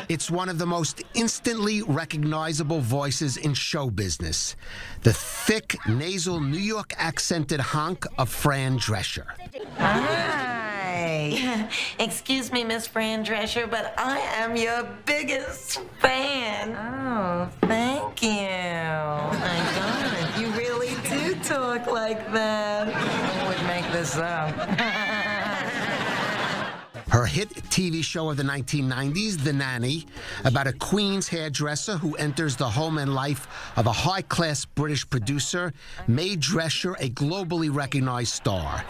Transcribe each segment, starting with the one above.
It's one of the most instantly recognizable voices in show business. The thick, nasal, New York accented honk of Fran Drescher. Hi. Excuse me, Miss Fran Drescher, but I am your biggest fan. Oh, thank you. Oh my God, you really do talk like that. Who would make this up? Her hit TV show of the 1990s, The Nanny, about a Queens hairdresser who enters the home and life of a high-class British producer, made Drescher a globally recognized star.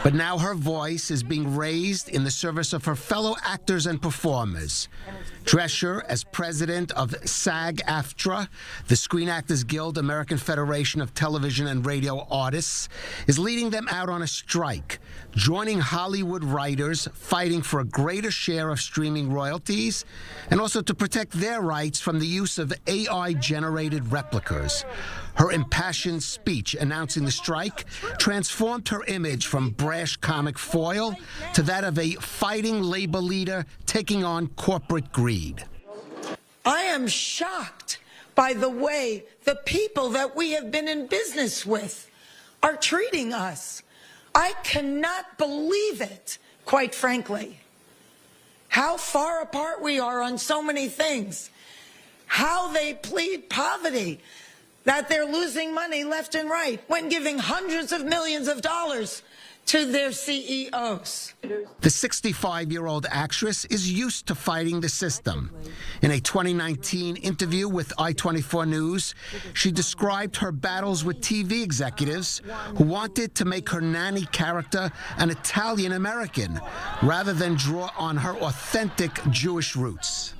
But now her voice is being raised in the service of her fellow actors and performers. Drescher, as president of SAG-AFTRA, the Screen Actors Guild American Federation of Television and Radio Artists, is leading them out on a strike, joining Hollywood writers fighting for a greater share of streaming royalties and also to protect their rights from the use of AI-generated replicas. Her impassioned speech announcing the strike transformed her image from brash comic foil to that of a fighting labor leader taking on corporate greed. I am shocked by the way the people that we have been in business with are treating us. I cannot believe it, quite frankly. How far apart we are on so many things. How they plead poverty, that they're losing money left and right when giving hundreds of millions of dollars to their CEOs. The 65-year-old actress is used to fighting the system. In a 2019 interview with I-24 News, she described her battles with TV executives who wanted to make her nanny character an Italian-American rather than draw on her authentic Jewish roots.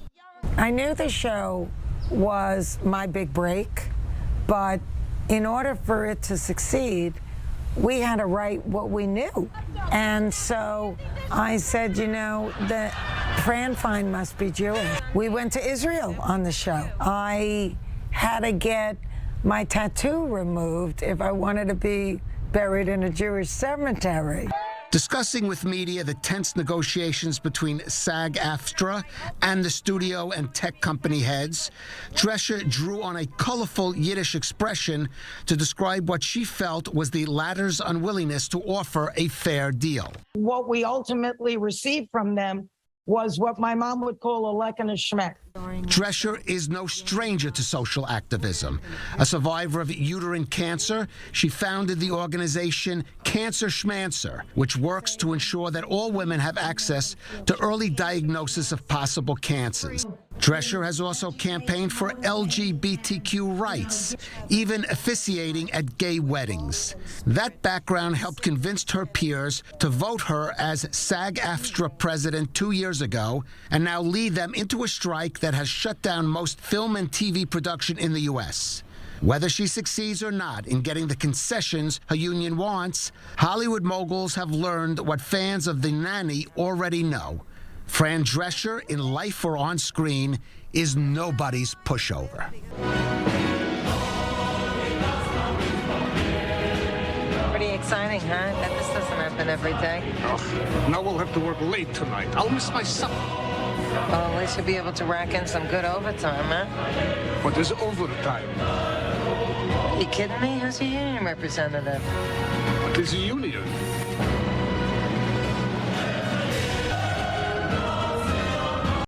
I knew the show was my big break, but in order for it to succeed, we had to write what we knew. And so I said, you know, the Fran Fine must be Jewish. We went to Israel on the show. I had to get my tattoo removed if I wanted to be buried in a Jewish cemetery. Discussing with media the tense negotiations between SAG-AFTRA and the studio and tech company heads, Drescher drew on a colorful Yiddish expression to describe what she felt was the latter's unwillingness to offer a fair deal. What we ultimately received from them was what my mom would call a leck and a schmeck. Drescher is no stranger to social activism. A survivor of uterine cancer, she founded the organization Cancer Schmancer, which works to ensure that all women have access to early diagnosis of possible cancers. Drescher has also campaigned for LGBTQ rights, even officiating at gay weddings. That background helped convince her peers to vote her as SAG-AFTRA president 2 years ago and now lead them into a strike that has shut down most film and TV production in the U.S. Whether she succeeds or not in getting the concessions her union wants, Hollywood moguls have learned what fans of The Nanny already know. Fran Drescher, in life or on screen, is nobody's pushover. Pretty exciting, huh? That this doesn't happen every day. Oh, now we'll have to work late tonight. I'll miss my supper. Well, at least you'll be able to rack in some good overtime, huh? What is overtime? You kidding me? Who's your union representative? What is a union?